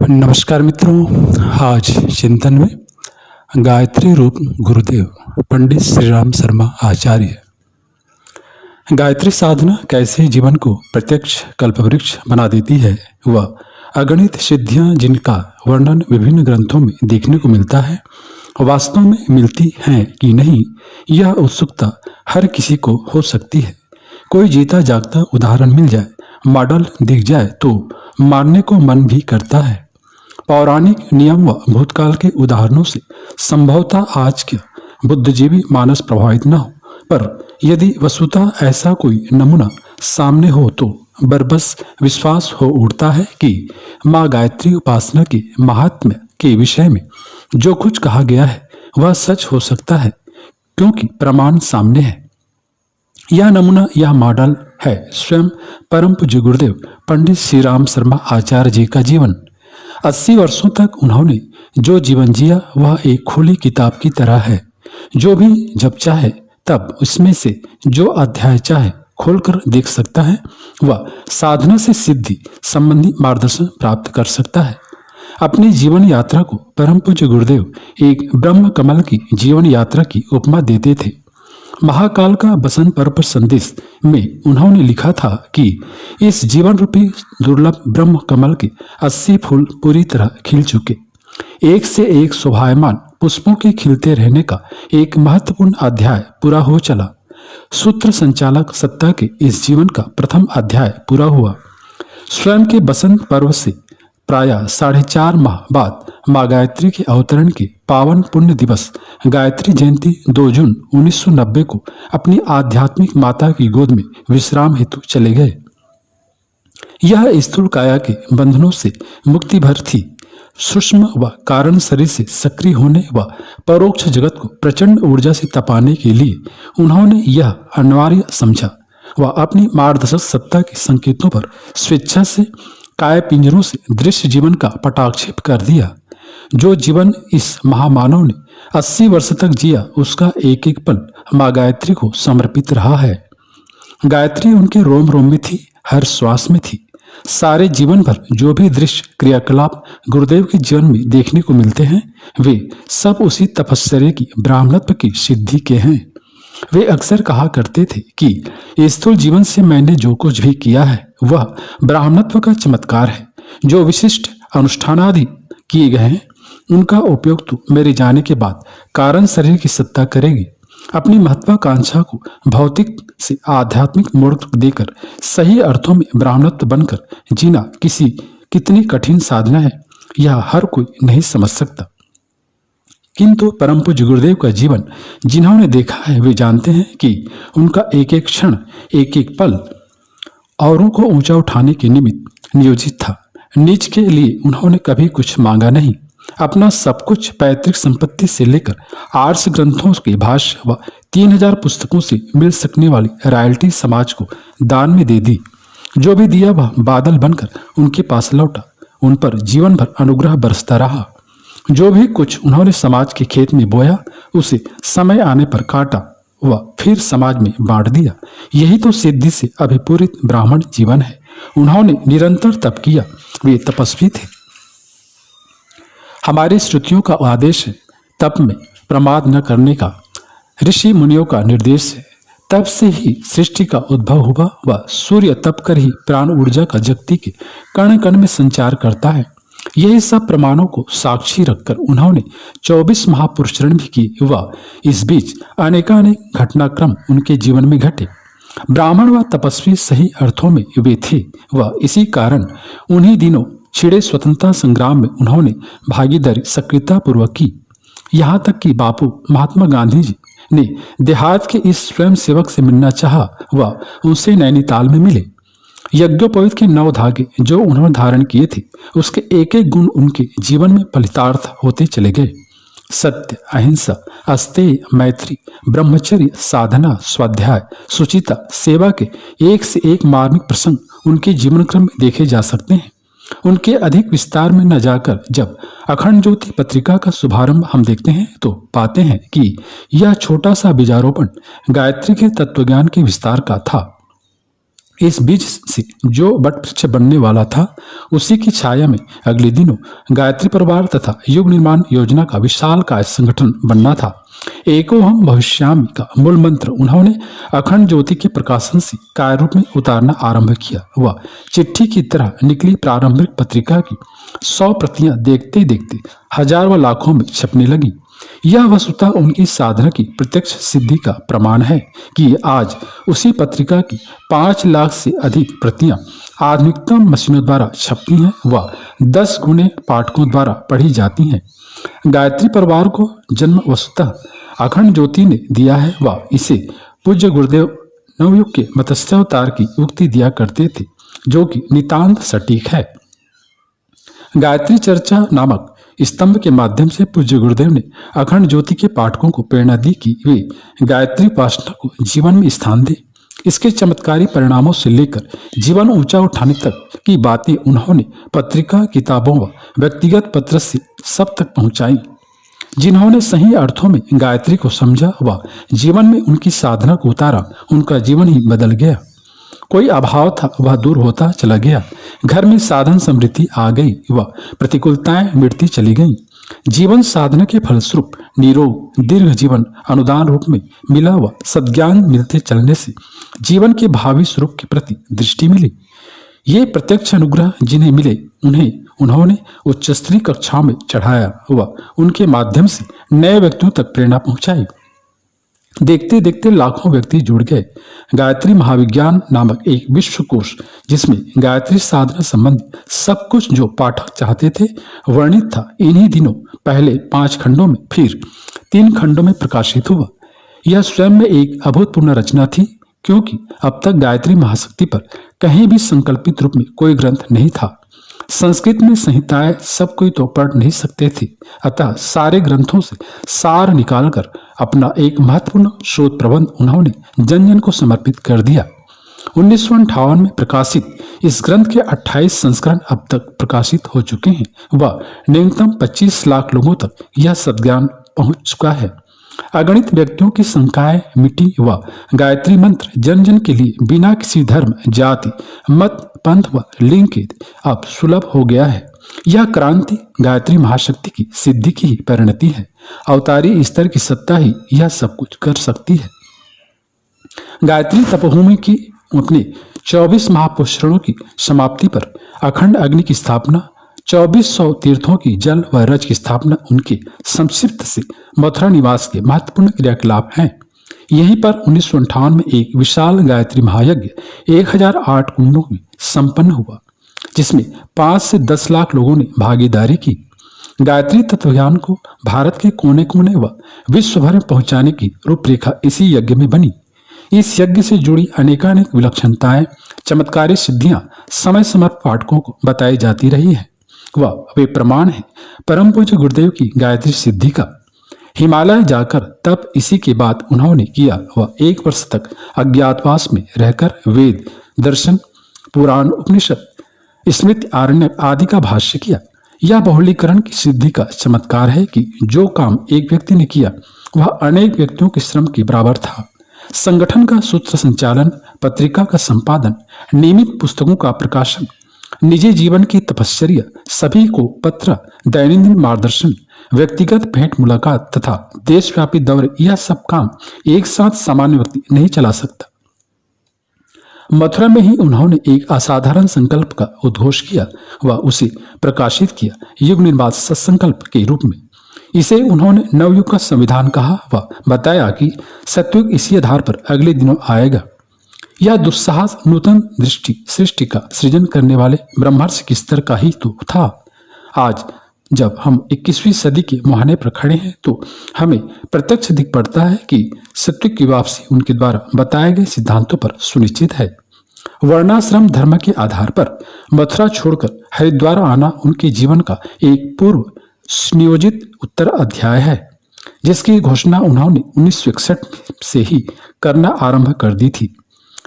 नमस्कार मित्रों, आज चिंतन में गायत्री रूप गुरुदेव पंडित श्री राम शर्मा आचार्य। गायत्री साधना कैसे जीवन को प्रत्यक्ष कल्पवृक्ष बना देती है, वह अगणित सिद्धियां जिनका वर्णन विभिन्न ग्रंथों में देखने को मिलता है, वास्तव में मिलती हैं कि नहीं, यह उत्सुकता हर किसी को हो सकती है। कोई जीता जागता उदाहरण मिल जाए, मॉडल दिख जाए तो मानने को मन भी करता है। पौराणिक नियम व भूतकाल के उदाहरणों से संभवतः आज के बुद्धिजीवी मानस प्रभावित न हो, पर यदि वस्तुतः ऐसा कोई नमूना सामने हो तो बरबस विश्वास हो उठता है कि माँ गायत्री उपासना के महात्म्य के विषय में जो कुछ कहा गया है वह सच हो सकता है, क्योंकि प्रमाण सामने है। यह नमूना, यह मॉडल है स्वयं परम पूज्य गुरुदेव पंडित श्री राम शर्मा आचार्य जी का जीवन। 80 वर्षों तक उन्होंने जो जीवन जिया वह एक खुली किताब की तरह है। जो भी जब चाहे तब उसमें से जो अध्याय चाहे खोलकर देख सकता है, वह साधना से सिद्धि संबंधी मार्गदर्शन प्राप्त कर सकता है। अपनी जीवन यात्रा को परम पूज्य गुरुदेव एक ब्रह्म कमल की जीवन यात्रा की उपमा देते थे। महाकाल का बसंत पर्व संदेश में उन्होंने लिखा था कि इस जीवन रूपी दुर्लभ ब्रह्म कमल के 80 फूल पूरी तरह खिल चुके, एक से एक शोभायमान पुष्पों के खिलते रहने का एक महत्वपूर्ण अध्याय पूरा हो चला। सूत्र संचालक सत्ता के इस जीवन का प्रथम अध्याय पूरा हुआ। स्वयं के बसंत पर्व से प्रायः 4.5 माह बाद माँ गायत्री के अवतरण के पावन पुण्य दिवस गायत्री जयंती 2 जून 1990 को अपनी आध्यात्मिक माता की गोद में विश्राम हेतु चले गए। यह स्थूल काया के बंधनों से मुक्ति भर थी। सूक्ष्म व कारण शरीर से सक्रिय होने व परोक्ष जगत को प्रचंड ऊर्जा से तपाने के लिए उन्होंने यह अनिवार्य समझा व अपनी मार्गदर्शक सत्ता के संकेतों पर स्वेच्छा से काय पिंजरों से दृश्य जीवन का पटाक्षेप कर दिया। जो जीवन इस महामानव ने 80 वर्ष तक जिया, उसका एक एक पल माँ गायत्री को समर्पित रहा है। गायत्री उनके रोम रोम में थी, हर श्वास में थी। सारे जीवन भर जो भी दृश्य क्रियाकलाप गुरुदेव के जीवन में देखने को मिलते हैं, वे सब उसी तपस्या की ब्राह्मणत्व की सिद्धि के हैं। वे अक्सर कहा करते थे कि स्थूल जीवन से मैंने जो कुछ भी किया है वह ब्राह्मणत्व का चमत्कार है। जो विशिष्ट अनुष्ठानादि किए गए हैं उनका उपयोग तो मेरे जाने के बाद कारण शरीर की सत्ता करेगी। अपनी महत्वाकांक्षा को भौतिक से आध्यात्मिक मोड़ देकर सही अर्थों में ब्राह्मणत्व बनकर जीना कितनी कठिन साधना है, यह हर कोई नहीं समझ सकता। किंतु परम पूज्य गुरुदेव का जीवन जिन्होंने देखा है वे जानते हैं कि उनका एक एक क्षण, एक एक पल औरों को ऊंचा उठाने के निमित्त नियोजित था। नीच के लिए उन्होंने कभी कुछ मांगा नहीं। अपना सब कुछ पैतृक संपत्ति से लेकर आर्ष ग्रंथों के भाष्य व 3000 पुस्तकों से मिल सकने वाली रॉयल्टी समाज को दान में दे दी। जो भी दिया वह बादल बनकर उनके पास लौटा। उन पर जीवन भर अनुग्रह बरसता रहा। जो भी कुछ उन्होंने समाज के खेत में बोया, उसे समय आने पर काटा व फिर समाज में बांट दिया। यही तो सिद्धि से अभिपूरित ब्राह्मण जीवन है। उन्होंने निरंतर तप किया, वे तपस्वी थे। हमारी श्रुतियों का आदेश है, तप में प्रमाद न करने का ऋषि मुनियों का निर्देश है। तप से ही सृष्टि का उद्भव हुआ व सूर्य तप कर ही प्राण ऊर्जा का जगती के कण कण में संचार करता है। यही सब प्रमाणों को साक्षी रखकर उन्होंने 24 महापुरुषरण भी किए व इस बीच अनेकानेक घटनाक्रम उनके जीवन में घटे। ब्राह्मण व तपस्वी सही अर्थों में वे थे व इसी कारण उन्हीं दिनों छिड़े स्वतंत्रता संग्राम में उन्होंने भागीदारी सक्रियता पूर्वक की। यहाँ तक कि बापू महात्मा गांधी जी ने देहात के इस स्वयं सेवक से मिलना चाहा व उनसे नैनीताल में मिले। यज्ञोपवीत के 9 धागे जो उन्होंने धारण किए थे, उसके एक एक गुण उनके जीवन में फलितार्थ होते चले गए। सत्य, अहिंसा, अस्तेय, मैत्री, ब्रह्मचर्य, साधना, स्वाध्याय, सुचिता, सेवा के एक से एक मार्मिक प्रसंग उनके जीवन क्रम में देखे जा सकते हैं। उनके अधिक विस्तार में न जाकर जब अखंड ज्योति पत्रिका का शुभारंभ हम देखते हैं तो पाते हैं कि यह छोटा सा बीजारोपण गायत्री के तत्वज्ञान के विस्तार का था। इस बीज से जो वट वृक्ष बनने वाला था, उसी की छाया में अगले दिनों गायत्री परिवार तथा युग निर्माण योजना का विशालकाय संगठन बनना था। एको हम भविष्यामि का मूल मंत्र उन्होंने अखंड ज्योति के प्रकाशन से काय रूप में उतारना आरंभ किया। वह चिट्ठी की तरह निकली प्रारंभिक पत्रिका की 100 प्रतियां देखते देखते हजार व लाखों में छपने लगी। यह वस्तुतः उनकी साधना की प्रत्यक्ष सिद्धि का प्रमाण है कि आज उसी पत्रिका की 5 लाख से अधिक प्रतियां आधुनिकतम मशीनों द्वारा छपती हैं व 10 गुने पाठकों द्वारा पढ़ी जाती हैं। गायत्री परिवार को जन्म वस्तुतः अखंड ज्योति ने दिया है व इसे पूज्य गुरुदेव नवयुग के मत्स्यावतार की उक्ति दिया करते थे, जो कि नितांत सटीक है। गायत्री चर्चा नामक स्तंभ के माध्यम से पूज्य गुरुदेव ने अखंड ज्योति के पाठकों को प्रेरणा दी कि वे गायत्री उपासना को जीवन में स्थान दें। इसके चमत्कारी परिणामों से लेकर जीवन ऊंचा उठाने तक की बातें उन्होंने पत्रिका, किताबों व व्यक्तिगत पत्र से सब तक पहुंचाई। जिन्होंने सही अर्थों में गायत्री को समझा व जीवन में उनकी साधना को उतारा, उनका जीवन ही बदल गया। कोई अभाव था वह दूर होता चला गया, घर में साधन समृद्धि आ गई व प्रतिकूलताएं मिटती चली गईं। जीवन साधना के फलस्वरूप निरोग दीर्घ जीवन अनुदान रूप में मिला व सद्ज्ञान मिलते चलने से जीवन के भावी स्वरूप के प्रति दृष्टि मिली। ये प्रत्यक्ष अनुग्रह जिन्हें मिले उन्हें उन्होंने उच्च स्तरीय कक्षाओं में चढ़ाया व उनके माध्यम से नए व्यक्तियों तक प्रेरणा पहुंचाई। देखते देखते लाखों व्यक्ति जुड़ गए। गायत्री महाविज्ञान नामक एक विश्वकोश, जिसमें गायत्री साधना संबंधी सब कुछ जो पाठक चाहते थे वर्णित था, इन्हीं दिनों पहले 5 खंडों में फिर 3 खंडों में प्रकाशित हुआ। यह स्वयं में एक अभूतपूर्व रचना थी, क्योंकि अब तक गायत्री महाशक्ति पर कहीं भी संकल्पित रूप में कोई ग्रंथ नहीं था। संस्कृत में संहिताएं सब कोई तो पढ़ नहीं सकते थे, अतः सारे ग्रंथों से सार निकालकर अपना एक महत्वपूर्ण शोध प्रबंध उन्होंने जन जन को समर्पित कर दिया। 1958 में प्रकाशित इस ग्रंथ के 28 संस्करण अब तक प्रकाशित हो चुके हैं व न्यूनतम 25 लाख लोगों तक यह सद्ज्ञान पहुंच चुका है। अगणित व्यक्तियों की शंकाएं मिटी व गायत्री मंत्र जन जन के लिए बिना किसी धर्म, जाति, मत, पंथ व लिंग के अब सुलभ हो गया है। यह क्रांति गायत्री महाशक्ति की सिद्धि की ही परिणति है। अवतारी स्तर की सत्ता ही यह सब कुछ कर सकती है। गायत्री तपोभूमि की अपने 24 महापुष्करणों की समाप्ति पर अखंड अग्नि की स्थापना, 2400 तीर्थों की जल व रज की स्थापना उनके संक्षिप्त से मथुरा निवास के महत्वपूर्ण क्रियाकलाप हैं। यहीं पर 1958 में एक विशाल गायत्री महायज्ञ 1008 कुंडों में संपन्न हुआ, जिसमें 5 से 10 लाख लोगों ने भागीदारी की। गायत्री तत्वज्ञान को भारत के कोने कोने व विश्व भर में पहुंचाने की रूपरेखा इसी यज्ञ में बनी। इस यज्ञ से जुड़ी अनेकानेक विलक्षणताएं, चमत्कारी सिद्धियां समय समय पाठकों को बताई जाती रही है व वे प्रमाण है परम पूज्य गुरुदेव की गायत्री सिद्धि का। हिमालय जाकर तब इसी के बाद उन्होंने किया व 1 वर्ष तक अज्ञातवास में रहकर वेद, दर्शन, पुराण, उपनिषद, स्मृति, आरण्यक आदि का भाष्य किया। यह बहुलीकरण की सिद्धि का चमत्कार है कि जो काम एक व्यक्ति ने किया वह अनेक व्यक्तियों के श्रम के बराबर था। संगठन का सूत्र संचालन, पत्रिका का संपादन, नियमित पुस्तकों का प्रकाशन, निजी जीवन की तपश्चर्या, सभी को पत्र, दैनंदिन मार्गदर्शन, व्यक्तिगत भेंट मुलाकात तथा देशव्यापी दौरे, यह सब काम एक साथ सामान्य व्यक्ति नहीं चला सकता। मथुरा में ही उन्होंने एक असाधारण संकल्प का उद्घोष किया व उसे प्रकाशित किया युग निर्माण सत्संकल्प के रूप में। इसे उन्होंने नवयुग का संविधान कहा व बताया कि सत्युग इसी आधार पर अगले दिनों आएगा। यह दुस्साहस नूतन दृष्टि सृष्टि का सृजन करने वाले ब्रह्मर्षि के स्तर का ही तो था। आज जब हम 21वीं सदी के मुहाने पर खड़े हैं तो हमें प्रत्यक्ष दिख पड़ता है कि सत्युग की वापसी उनके द्वारा बताए गए सिद्धांतों पर सुनिश्चित है। वर्णाश्रम धर्म के आधार पर मथुरा छोड़कर हरिद्वार आना उनके जीवन का एक पूर्व नियोजित उत्तर अध्याय है, जिसकी घोषणा उन्होंने 1961 से ही करना आरंभ कर दी थी।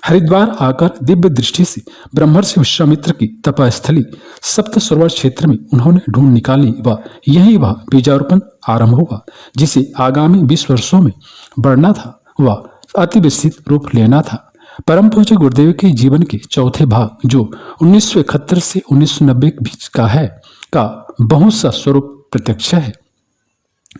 हरिद्वार आकर दिव्य दृष्टि से ब्रह्मर्षि विश्वामित्र की तपस्थली सप्त सरोवर क्षेत्र में उन्होंने ढूंढ निकाली व यही वह बीजारोपण आरंभ हुआ, जिसे आगामी 20 वर्षों में बढ़ना था व अति विस्तृत रूप लेना था। परम पूज्य गुरुदेव के जीवन के चौथे भाग जो 1971 से 1990 के बीच का है का बहुत सा स्वरूप प्रत्यक्ष है,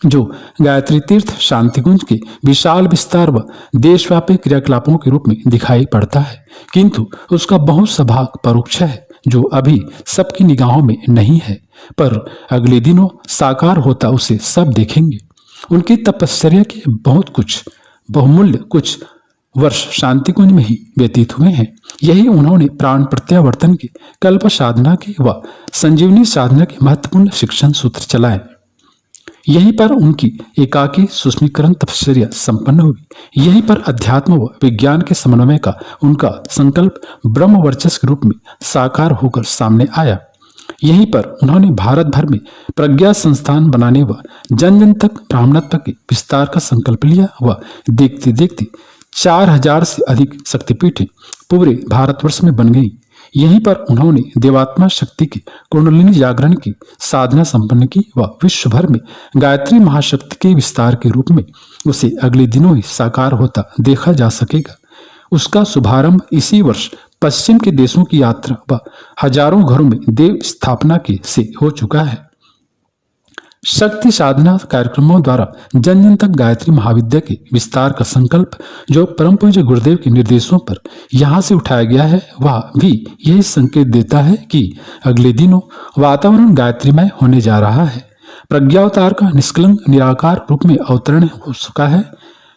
जो गायत्री तीर्थ शांतिकुंज के विशाल विस्तार व देशव्यापी क्रियाकलापों के रूप में दिखाई पड़ता है, किंतु उसका बहुत सा भाग परोक्ष है जो अभी सबकी निगाहों में नहीं है, पर अगले दिनों साकार होता उसे सब देखेंगे। उनकी तपश्चर्या के बहुत कुछ बहुमूल्य कुछ वर्ष शांतिकुंज में ही व्यतीत हुए हैं। यही उन्होंने प्राण प्रत्यावर्तन के, कल्प साधना के व संजीवनी साधना के महत्वपूर्ण शिक्षण सूत्र चलाए। यहीं पर उनकी एकाकी सुस्मीकरण तपश्चर्या संपन्न हुई। यहीं पर अध्यात्म व विज्ञान के समन्वय का उनका संकल्प ब्रह्म वर्चस्व के रूप में साकार होकर सामने आया। यहीं पर उन्होंने भारत भर में प्रज्ञा संस्थान बनाने व जन जन तक ब्राह्मणत्व के विस्तार का संकल्प लिया व देखते देखते 4000 से अधिक शक्तिपीठें पूरे भारतवर्ष में बन गई। यहीं पर उन्होंने देवात्मा शक्ति की कुंडलिनी जागरण की साधना संपन्न की व विश्व भर में गायत्री महाशक्ति के विस्तार के रूप में उसे अगले दिनों ही साकार होता देखा जा सकेगा। उसका शुभारंभ इसी वर्ष पश्चिम के देशों की यात्रा व हजारों घरों में देव स्थापना के से हो चुका है। शक्ति साधना कार्यक्रमों द्वारा जन जन तक गायत्री महाविद्या के विस्तार का संकल्प जो परम पूज्य गुरुदेव के निर्देशों पर यहाँ से उठाया गया है, वह भी यही संकेत देता है कि अगले दिनों वातावरण गायत्रीमय होने जा रहा है। प्रज्ञावतार का निष्कलंक निराकार रूप में अवतरण हो चुका है।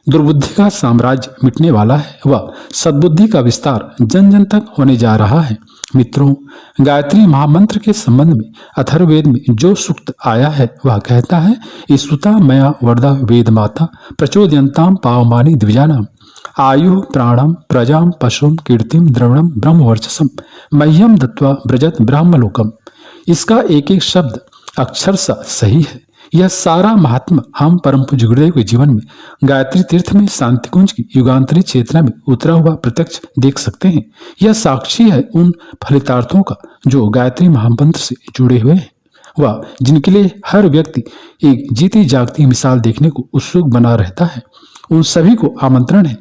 दुर्बुद्धि का साम्राज्य मिटने वाला है व सद्बुद्धि का विस्तार जन जन तक होने जा रहा है। मित्रों, गायत्री महामंत्र के संबंध में अथर्ववेद में जो सूक्त आया है वह कहता है, ईसुता मया वरदा वेद माता प्रचोदयंताम पावमानी द्विजानाम आयु प्राणम प्रजाम पशुम कीर्तिम द्रवणम ब्रह्मवर्चसम मह्यम दत्वा ब्रजत ब्राह्मलोकम। इसका एक एक शब्द अक्षरशः सही है। यह सारा महात्मा हम परम पूज्य गुरुदेव के जीवन में गायत्री तीर्थ में शांतिकुंज की युगांतरी चेतना में उतरा हुआ प्रत्यक्ष देख सकते हैं। यह साक्षी है उन फलितार्थों का जो गायत्री महामंत्र से जुड़े हुए हैं व जिनके लिए हर व्यक्ति एक जीती जागती मिसाल देखने को उत्सुक बना रहता है। उन सभी को आमंत्रण है